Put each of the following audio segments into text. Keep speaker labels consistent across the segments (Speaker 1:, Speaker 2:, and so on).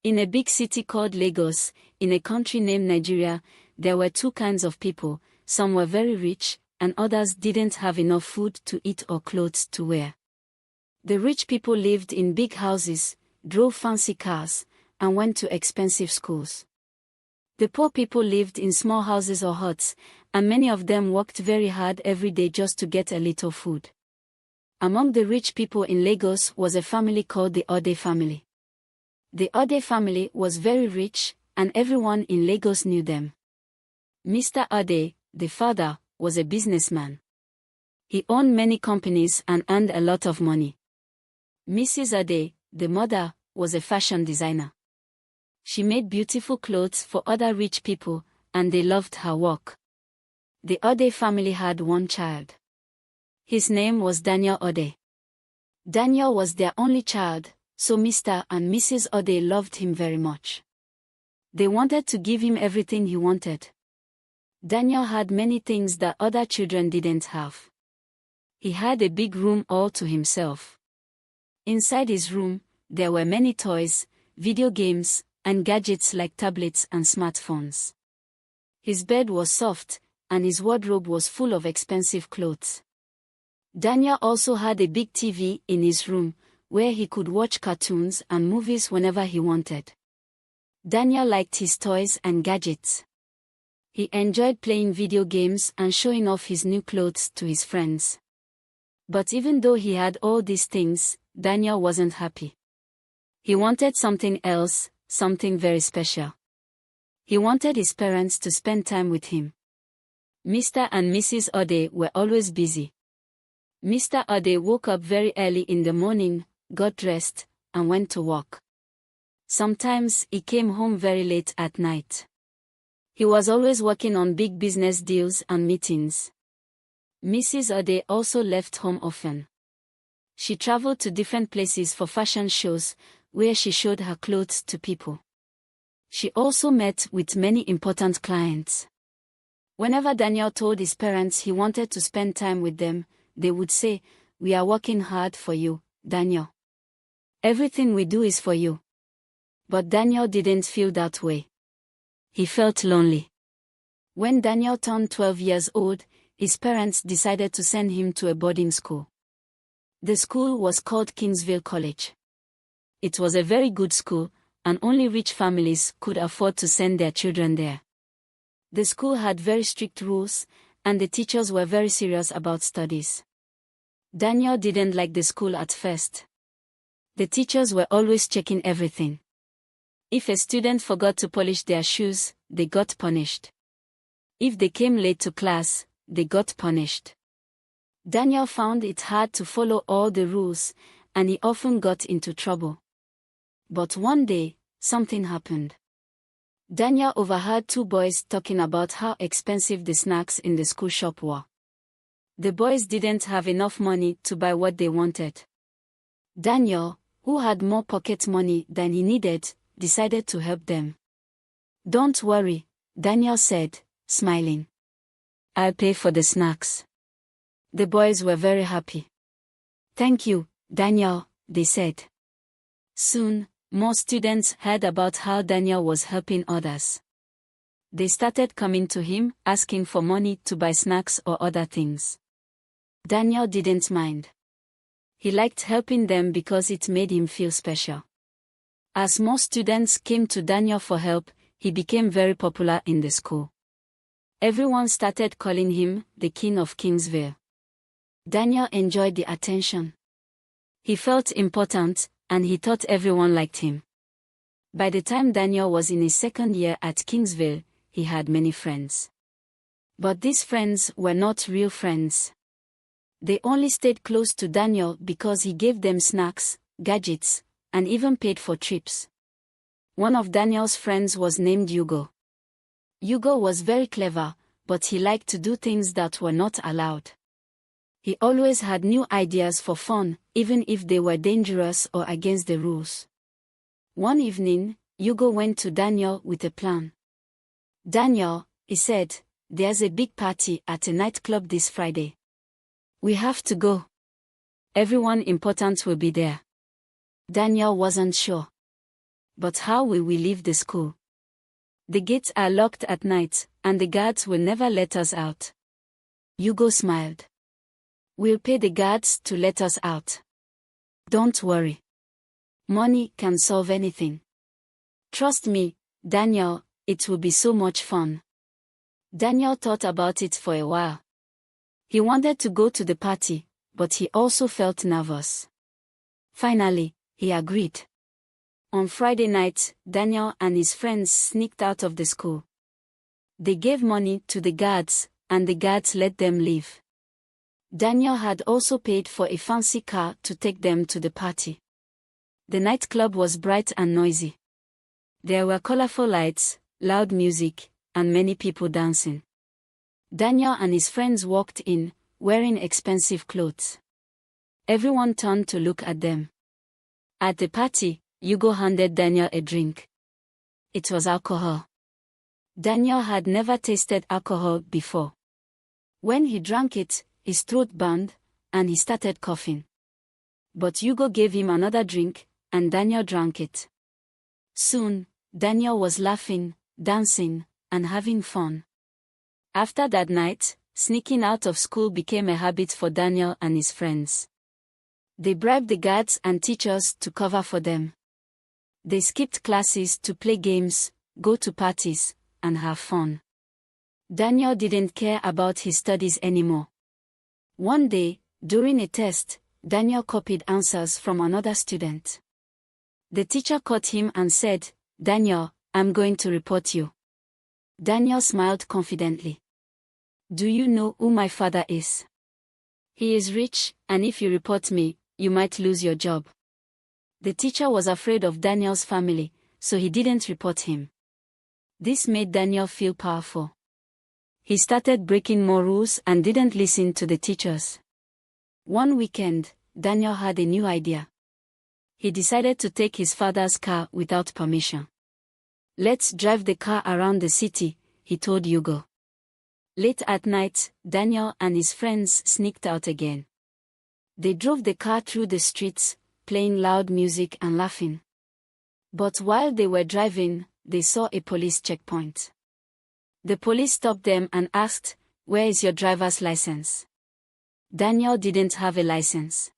Speaker 1: In a big city called Lagos, in a country named Nigeria, there were two kinds of people. Some were very rich, and others didn't have enough food to eat or clothes to wear. The rich people lived in big houses, drove fancy cars, and went to expensive schools. The poor people lived in small houses or huts, and many of them worked very hard every day just to get a little food. Among the rich people in Lagos was a family called the Ode family. The Ode family was very rich, and everyone in Lagos knew them. Mr. Ode, the father, was a businessman. He owned many companies and earned a lot of money. Mrs. Ode, the mother, was a fashion designer. She made beautiful clothes for other rich people, and they loved her work. The Ode family had one child. His name was Daniel Ode. Daniel was their only child, so Mr. and Mrs. Ode loved him very much. They wanted to give him everything he wanted. Daniel had many things that other children didn't have. He had a big room all to himself. Inside his room, there were many toys, video games, and gadgets like tablets and smartphones. His bed was soft, and his wardrobe was full of expensive clothes. Daniel also had a big TV in his room, where he could watch cartoons and movies whenever he wanted. Daniel liked his toys and gadgets. He enjoyed playing video games and showing off his new clothes to his friends. But even though he had all these things, Daniel wasn't happy. He wanted something else, something very special. He wanted his parents to spend time with him. Mr. and Mrs. Ode were always busy. Mr. Ode woke up very early in the morning, got dressed, and went to work. Sometimes he came home very late at night. He was always working on big business deals and meetings. Mrs. Ode also left home often. She traveled to different places for fashion shows, where she showed her clothes to people. She also met with many important clients. Whenever Daniel told his parents he wanted to spend time with them, they would say, "We are working hard for you, Daniel. Everything we do is for you." But Daniel didn't feel that way. He felt lonely. When Daniel turned 12 years old, his parents decided to send him to a boarding school. The school was called Kingsville College. It was a very good school, and only rich families could afford to send their children there. The school had very strict rules, and the teachers were very serious about studies. Daniel didn't like the school at first. The teachers were always checking everything. If a student forgot to polish their shoes, they got punished. If they came late to class, they got punished. Daniel found it hard to follow all the rules, and he often got into trouble. But one day, something happened. Daniel overheard two boys talking about how expensive the snacks in the school shop were. The boys didn't have enough money to buy what they wanted. Daniel, who had more pocket money than he needed, decided to help them. "Don't worry," Daniel said, smiling. "I'll pay for the snacks." The boys were very happy. "Thank you, Daniel," they said. Soon, more students heard about how Daniel was helping others. They started coming to him, asking for money to buy snacks or other things. Daniel didn't mind. He liked helping them because it made him feel special. As more students came to Daniel for help, he became very popular in the school. Everyone started calling him the King of Kingsville. Daniel enjoyed the attention. He felt important, and he thought everyone liked him. By the time Daniel was in his second year at Kingsville, he had many friends. But these friends were not real friends. They only stayed close to Daniel because he gave them snacks, gadgets, and even paid for trips. One of Daniel's friends was named Hugo. Hugo was very clever, but he liked to do things that were not allowed. He always had new ideas for fun, even if they were dangerous or against the rules. One evening, Hugo went to Daniel with a plan. "Daniel," he said, "there's a big party at a nightclub this Friday. We have to go. Everyone important will be there." Daniel wasn't sure. But how will we leave the school? The gates are locked at night, and the guards will never let us out. Hugo smiled. We'll pay the guards to let us out. Don't worry. Money can solve anything. Trust me, Daniel, it will be so much fun. Daniel thought about it for a while. He wanted to go to the party, but he also felt nervous. Finally, he agreed. On Friday night, Daniel and his friends sneaked out of the school. They gave money to the guards, and the guards let them leave. Daniel had also paid for a fancy car to take them to the party. The nightclub was bright and noisy. There were colorful lights, loud music, and many people dancing. Daniel and his friends walked in, wearing expensive clothes. Everyone turned to look at them. At the party, Hugo handed Daniel a drink. It was alcohol. Daniel had never tasted alcohol before. When he drank it, his throat burned, and he started coughing. But Hugo gave him another drink, and Daniel drank it. Soon, Daniel was laughing, dancing, and having fun. After that night, sneaking out of school became a habit for Daniel and his friends. They bribed the guards and teachers to cover for them. They skipped classes to play games, go to parties, and have fun. Daniel didn't care about his studies anymore. One day, during a test, Daniel copied answers from another student. The teacher caught him and said, "Daniel, I'm going to report you." Daniel smiled confidently. "Do you know who my father is? He is rich, and if you report me, you might lose your job." The teacher was afraid of Daniel's family, so he didn't report him. This made Daniel feel powerful. He started breaking more rules and didn't listen to the teachers. One weekend, Daniel had a new idea. He decided to take his father's car without permission. "Let's drive the car around the city," he told Hugo. Late at night, Daniel and his friends sneaked out again. They drove the car through the streets, playing loud music and laughing. But while they were driving, they saw a police checkpoint. The police stopped them and asked, "Where is your driver's license?" Daniel didn't have a license.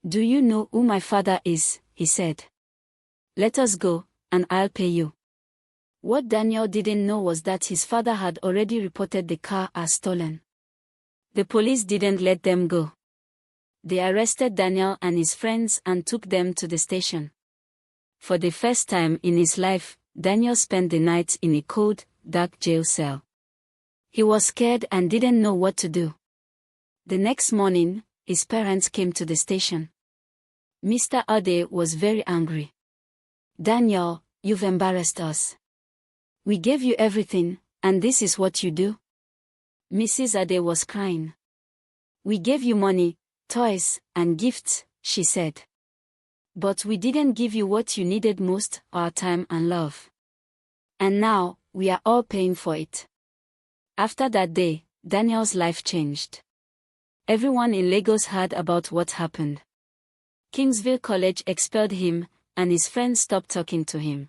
Speaker 1: "Do you know who my father is?" he said. "Let us go, and I'll pay you." What Daniel didn't know was that his father had already reported the car as stolen. The police didn't let them go. They arrested Daniel and his friends and took them to the station. For the first time in his life, Daniel spent the night in a cold, dark jail cell. He was scared and didn't know what to do. The next morning, his parents came to the station. Mr. Ade was very angry. "Daniel, you've embarrassed us. We gave you everything, and this is what you do?" Mrs. Ade was crying. "We gave you money, toys, and gifts," she said. "But we didn't give you what you needed most, our time and love. And now, we are all paying for it." After that day, Daniel's life changed. Everyone in Lagos heard about what happened. Kingsville College expelled him, and his friends stopped talking to him.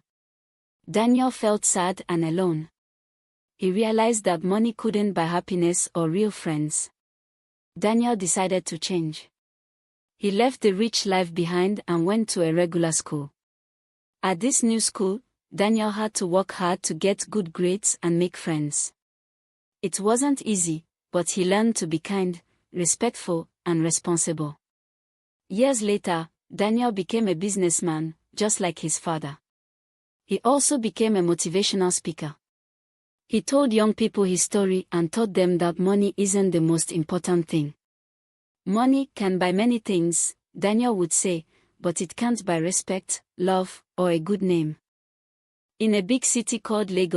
Speaker 1: Daniel felt sad and alone. He realized that money couldn't buy happiness or real friends. Daniel decided to change. He left the rich life behind and went to a regular school. At this new school, Daniel had to work hard to get good grades and make friends. It wasn't easy, but he learned to be kind, respectful, and responsible. Years later, Daniel became a businessman, just like his father. He also became a motivational speaker. He told young people his story and taught them that money isn't the most important thing. "Money can buy many things," Daniel would say, "but it can't buy respect, love, or a good name." In a big city called Lagos,